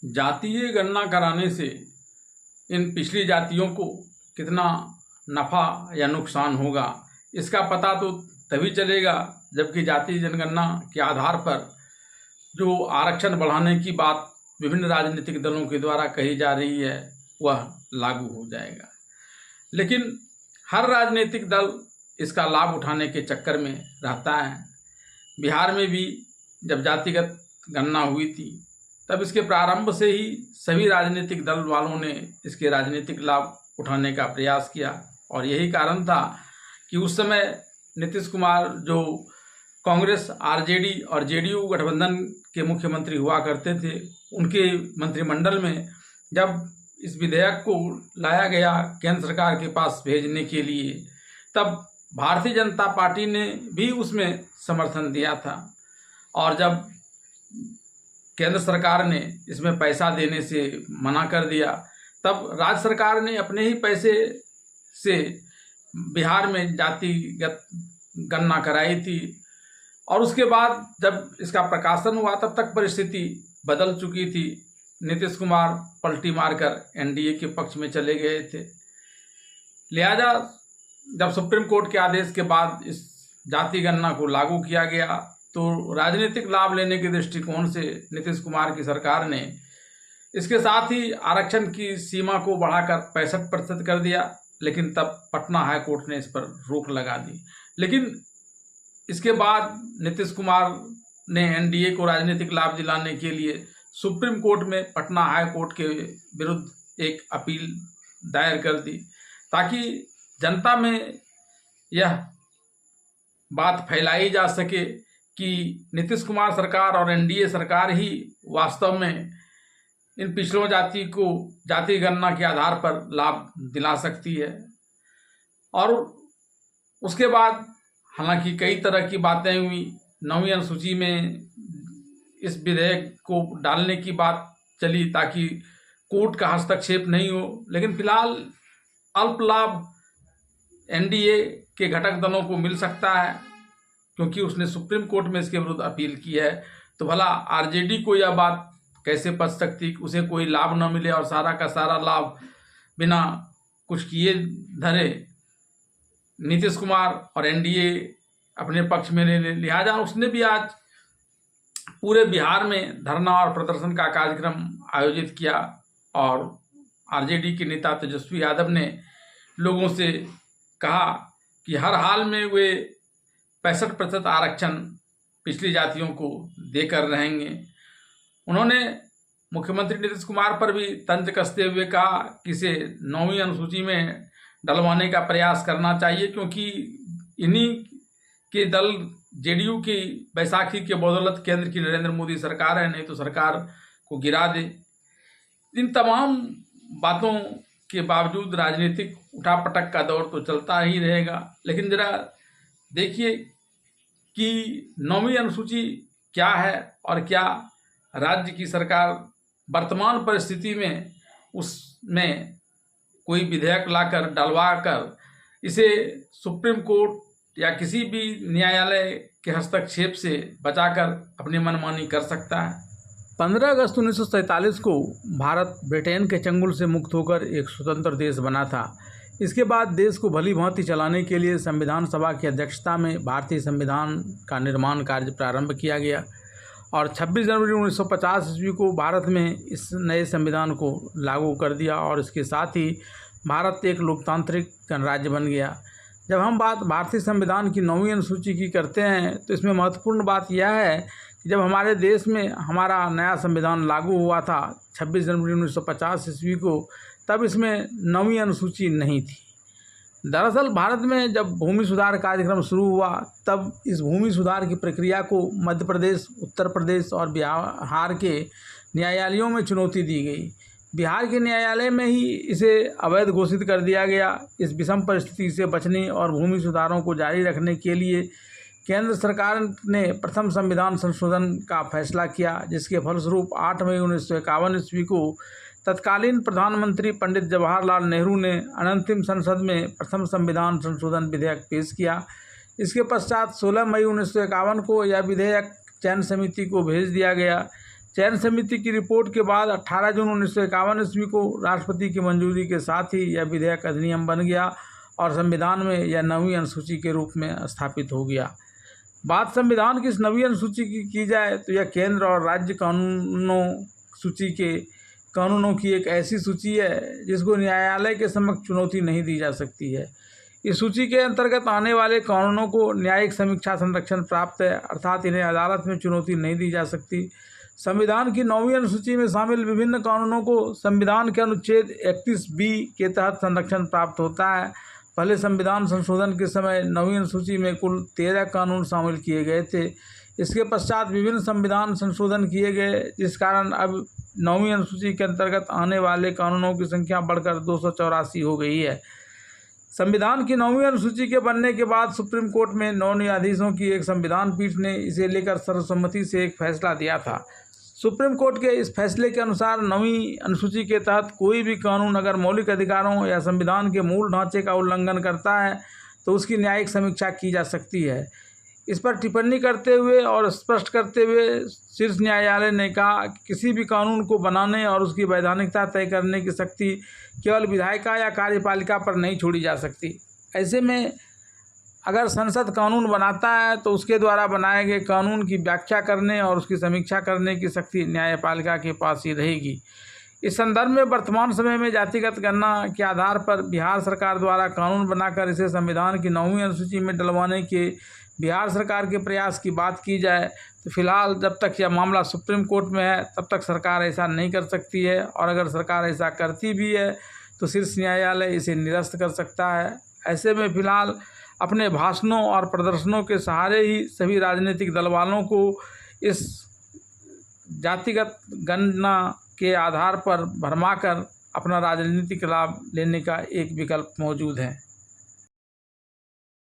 जातीय गणना कराने से इन पिछड़ी जातियों को कितना नफ़ा या नुकसान होगा, इसका पता तो तभी चलेगा जबकि जातीय जनगणना के आधार पर जो आरक्षण बढ़ाने की बात विभिन्न राजनीतिक दलों के द्वारा कही जा रही है वह लागू हो जाएगा। लेकिन हर राजनीतिक दल इसका लाभ उठाने के चक्कर में रहता है। बिहार में भी जब जातिगत गणना हुई थी तब इसके प्रारंभ से ही सभी राजनीतिक दल वालों ने इसके राजनीतिक लाभ उठाने का प्रयास किया और यही कारण था कि उस समय नीतीश कुमार जो कांग्रेस, आरजेडी और जेडीयू गठबंधन के मुख्यमंत्री हुआ करते थे, उनके मंत्रिमंडल में जब इस विधेयक को लाया गया केंद्र सरकार के पास भेजने के लिए, तब भारतीय जनता पार्टी ने भी उसमें समर्थन दिया था। और जब केंद्र सरकार ने इसमें पैसा देने से मना कर दिया, तब राज्य सरकार ने अपने ही पैसे से बिहार में जातिगत गणना कराई थी। और उसके बाद जब इसका प्रकाशन हुआ तब तक परिस्थिति बदल चुकी थी। नीतीश कुमार पलटी मारकर एनडीए के पक्ष में चले गए थे। लिहाजा जब सुप्रीम कोर्ट के आदेश के बाद इस जाति गणना को लागू किया गया तो राजनीतिक लाभ लेने के दृष्टिकोण से नीतीश कुमार की सरकार ने इसके साथ ही आरक्षण की सीमा को बढ़ाकर 65% कर दिया। लेकिन तब पटना हाई कोर्ट ने इस पर रोक लगा दी। लेकिन इसके बाद नीतीश कुमार ने एनडीए को राजनीतिक लाभ दिलाने के लिए सुप्रीम कोर्ट में पटना हाई कोर्ट के विरुद्ध एक अपील दायर कर दी ताकि जनता में यह बात फैलाई जा सके कि नीतीश कुमार सरकार और एनडीए सरकार ही वास्तव में इन पिछड़ों जाति को जाति गणना के आधार पर लाभ दिला सकती है। और उसके बाद हालांकि कई तरह की बातें हुई। 9वीं अनुसूची में इस विधेयक को डालने की बात चली ताकि कोर्ट का हस्तक्षेप नहीं हो, लेकिन फिलहाल अल्प लाभ एनडीए के घटक दलों को मिल सकता है क्योंकि उसने सुप्रीम कोर्ट में इसके विरुद्ध अपील की है। तो भला आरजेडी को यह बात कैसे पच सकती कि उसे कोई लाभ न मिले और सारा का सारा लाभ बिना कुछ किए धरे नीतीश कुमार और एनडीए अपने पक्ष में ले ले। लिहाजा उसने भी आज पूरे बिहार में धरना और प्रदर्शन का कार्यक्रम आयोजित किया और आरजेडी के नेता तेजस्वी यादव ने लोगों से कहा कि हर हाल में वे 65% आरक्षण पिछड़ी जातियों को देकर रहेंगे। उन्होंने मुख्यमंत्री नीतीश कुमार पर भी तंज कसते हुए कहा कि इसे 9वीं अनुसूची में डलवाने का प्रयास करना चाहिए क्योंकि इन्हीं के दल जेडीयू की बैसाखी के बदौलत केंद्र की नरेंद्र मोदी सरकार है, नहीं तो सरकार को गिरा दे। इन तमाम बातों के बावजूद राजनीतिक उठापटक का दौर तो चलता ही रहेगा। लेकिन जरा देखिए कि 9वीं अनुसूची क्या है और क्या राज्य की सरकार वर्तमान परिस्थिति में उसमें कोई विधेयक लाकर डलवा कर इसे सुप्रीम कोर्ट या किसी भी न्यायालय के हस्तक्षेप से बचाकर अपनी मनमानी कर सकता है। 15 अगस्त 1947 को भारत ब्रिटेन के चंगुल से मुक्त होकर एक स्वतंत्र देश बना था। इसके बाद देश को भली भांति चलाने के लिए संविधान सभा की अध्यक्षता में भारतीय संविधान का निर्माण कार्य प्रारंभ किया गया और 26 जनवरी 1950 ईस्वी को भारत में इस नए संविधान को लागू कर दिया और इसके साथ ही भारत एक लोकतांत्रिक गणराज्य बन गया। जब हम बात भारतीय संविधान की 9वीं अनुसूची की करते हैं तो इसमें महत्वपूर्ण बात यह है कि जब हमारे देश में हमारा नया संविधान लागू हुआ था 26 जनवरी 1950 ईस्वी को, तब इसमें 9वीं अनुसूची नहीं थी। दरअसल भारत में जब भूमि सुधार कार्यक्रम शुरू हुआ तब इस भूमि सुधार की प्रक्रिया को मध्य प्रदेश, उत्तर प्रदेश और बिहार के न्यायालयों में चुनौती दी गई। बिहार के न्यायालय में ही इसे अवैध घोषित कर दिया गया। इस विषम परिस्थिति से बचने और भूमि सुधारों को जारी रखने के लिए केंद्र सरकार ने प्रथम संविधान संशोधन का फैसला किया, जिसके फलस्वरूप 8 मई 1951 ईस्वी को तत्कालीन प्रधानमंत्री पंडित जवाहरलाल नेहरू ने अनंतिम संसद में प्रथम संविधान संशोधन विधेयक पेश किया। इसके पश्चात 16 मई 1951 को यह विधेयक चयन समिति को भेज दिया गया। चयन समिति की रिपोर्ट के बाद 18 जून 1951 ईस्वी को राष्ट्रपति की मंजूरी के साथ ही यह विधेयक अधिनियम बन गया और संविधान में यह 9वीं अनुसूची के रूप में स्थापित हो गया। बात संविधान की इस 9वीं अनुसूची की जाए तो यह केंद्र और राज्य कानूनों की एक ऐसी सूची है जिसको न्यायालय के समक्ष चुनौती नहीं दी जा सकती है। इस सूची के अंतर्गत आने वाले कानूनों को न्यायिक समीक्षा संरक्षण प्राप्त है, अर्थात इन्हें अदालत में चुनौती नहीं दी जा सकती। संविधान की 9वीं अनुसूची में शामिल विभिन्न कानूनों को संविधान के अनुच्छेद 31B के तहत संरक्षण प्राप्त होता है। पहले संविधान संशोधन के समय 9वीं अनुसूची में कुल 13 कानून शामिल किए गए थे। इसके पश्चात विभिन्न संविधान संशोधन किए गए, जिस कारण अब 9वीं अनुसूची के अंतर्गत आने वाले कानूनों की संख्या बढ़कर 284 हो गई है। संविधान की 9वीं अनुसूची के बनने के बाद सुप्रीम कोर्ट में 9 न्यायाधीशों की एक संविधान पीठ ने इसे लेकर सर्वसम्मति से एक फैसला दिया था। सुप्रीम कोर्ट के इस फैसले के अनुसार 9वीं अनुसूची के तहत कोई भी कानून अगर मौलिक अधिकारों या संविधान के मूल ढांचे का उल्लंघन करता है तो उसकी न्यायिक समीक्षा की जा सकती है। इस पर टिप्पणी करते हुए और स्पष्ट करते हुए शीर्ष न्यायालय ने कहा कि किसी भी कानून को बनाने और उसकी वैधानिकता तय करने की शक्ति केवल विधायिका या कार्यपालिका पर नहीं छोड़ी जा सकती। ऐसे में अगर संसद कानून बनाता है तो उसके द्वारा बनाए गए कानून की व्याख्या करने और उसकी समीक्षा करने की शक्ति न्यायपालिका के पास ही रहेगी। इस संदर्भ में वर्तमान समय में जातिगत गणना के आधार पर बिहार सरकार द्वारा कानून बनाकर इसे संविधान की 9वीं अनुसूची में डलवाने के बिहार सरकार के प्रयास की बात की जाए तो फिलहाल जब तक यह मामला सुप्रीम कोर्ट में है तब तक सरकार ऐसा नहीं कर सकती है, और अगर सरकार ऐसा करती भी है तो शीर्ष न्यायालय इसे निरस्त कर सकता है। ऐसे में फिलहाल अपने भाषणों और प्रदर्शनों के सहारे ही सभी राजनीतिक दल वालों को इस जातिगत गणना के आधार पर भरमाकर अपना राजनीतिक लाभ लेने का एक विकल्प मौजूद है।